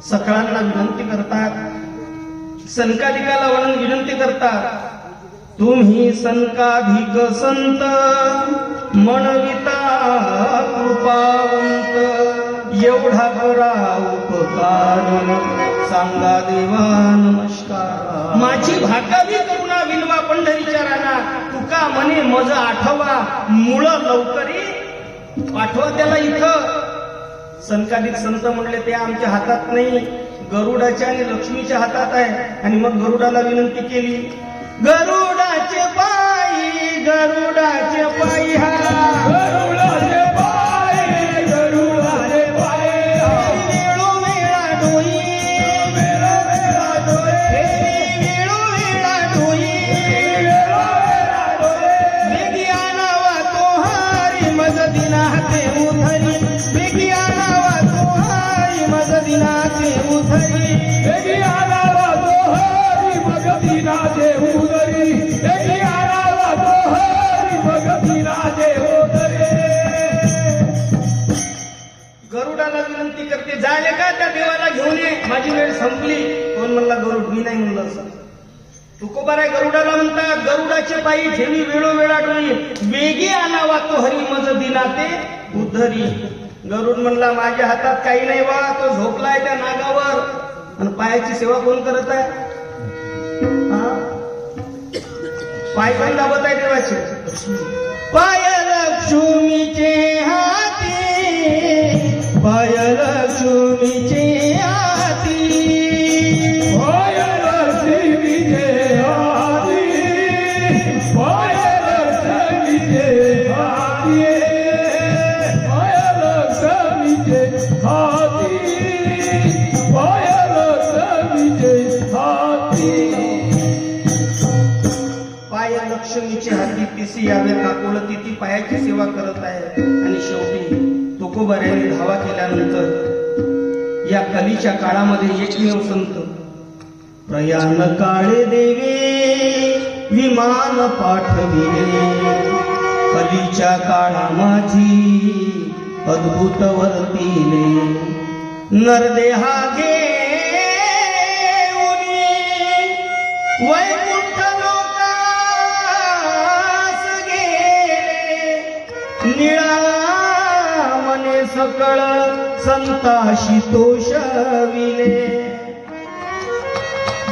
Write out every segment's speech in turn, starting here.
सकळांना विनंती करतात, संकाधिकाला वळून विनंती करतात, तुम्ही संकाधिक संत म्हणविता कृपावंत, एवढा करा उपकार सांगा देवा नमस्कार. माझी भाकावी करुणा विनवा पंढरीच्या राना, तुका म्हणे मज आठवा मुळ लवकरी पाठवा त्याला इथं. संकाधिक संत म्हणले ते आमच्या हातात नाही, गरुडाच्या आणि लक्ष्मीच्या हातात आहे. आणि मग गरुडाला विनंती केली, गरुडाचे पायी गरुडाचे पायी हा गरुडाचे पायी गरुडाचे पायी, वेळो वेळा डोई वेळो वेळा डोई वेळो वेळा डोई वेळो वेळा डोई, वेगी आणावा तो हरी मज दिनाचे उधरी, वेगी आणावा तो हरी मज दिनाचे उधरी, वेगी आणावा तो हरी मज दिनाचे उधरी, वेगी आणावा तो हरी मज दिनाचे उधरी. गरुडाला विनंती करते, जायले का त्या देवाला घेऊन ये, माझी वेळ संपली. कोण म्हणला गरुड? मी नाही म्हणलं असं. तुकोबाराय गरुडाला म्हणतात, गरुडाचे पायी ठेवी वेळोवेळा डोई, वेगी आणावा तो हरी मज दिनाते उद्धरी. गरुड म्हणला, माझ्या हातात काही नाही बा, तो झोपलाय त्या नागावर. आणि पायाची सेवा कोण करत आहे? पाय कोण दाबत आहे देवाचे? पाय लक्ष्मीचे हाती, पाय लक्ष्मीचे हाती, पाय लक्ष्मीचे हाती, पाय लक्ष्मीचे हाती, पाय लक्ष्मीचे हाती, पाय लक्ष्मीचे हाती. पाय लक्ष्मीचे हाती तिसी यावे काकुळती, ती पायाची सेवा करत आहे. आणि शेवटी तुकोबारायांनी धावा केल्यानंतर या कलीच्या काळामध्ये एकमेव संत, प्रयाण काळे देवे विमान पाठविले, कलीच्या काळा माझी अद्भुत वर्तिले, नरदेहा घेऊनी वैकुंठ लोकास गेले, निळा मने सकळ संताशी तोषविले.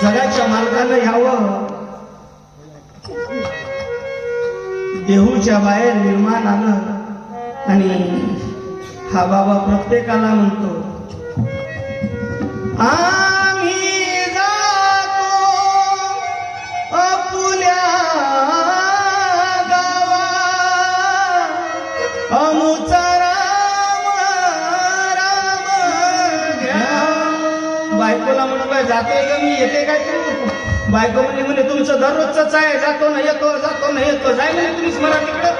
जगाच्या मालकानं यावं, देहूच्या बाहेर निर्माण आलं. आणि हा बाबा प्रत्येकाला म्हणतो, आम्ही जातो अपुल्या गावा, अमुचा राम राम घ्या. बायकोला म्हणतोय, जातोय ग मी, येते काय तू? बायको म्हणे तुमचं दररोजच आहे, जातो ना येतो, जातो ना येतो. जाय म्हणे तुम्हीच मला तिकडं.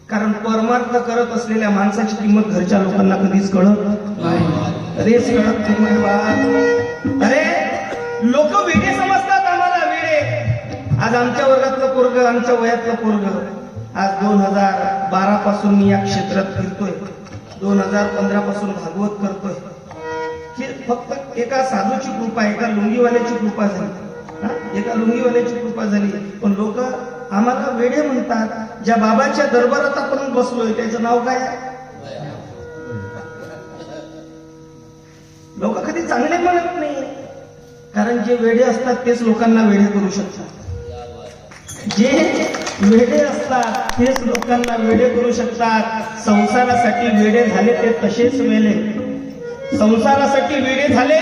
कारण परमार्थ करत असलेल्या माणसाची किंमत घरच्या लोकांना कधीच कळत नाही, कधीच कळत नाही बा. अरे लोक वेडे समजतात आम्हाला, वेडे. आज आमच्या वर्गातलं पोरग, आमच्या वयातलं पोरग, आज 2012 पासून मी या क्षेत्रात फिरतोय, 2015 पासून भागवत करतोय. ही फक्त एका साधूची कृपा, एका लुंगीवाल्याची कृपा झाली, एका लुंगीवाल्याची कृपा झाली. पण लोक आम्हाला वेडे म्हणतात. ज्या बाबाच्या दरबारात आपण बसलोय त्याचं नाव काय? लोक कधी चांगले म्हणत नाही, कारण जे वेडे असतात तेच लोकांना वेडे करू शकतात. जे वेडे असतात तेच लोकांना वेडे करू शकतात. संसारासाठी वेडे झाले ते तसेच मेले, संसारासाठी वेडे झाले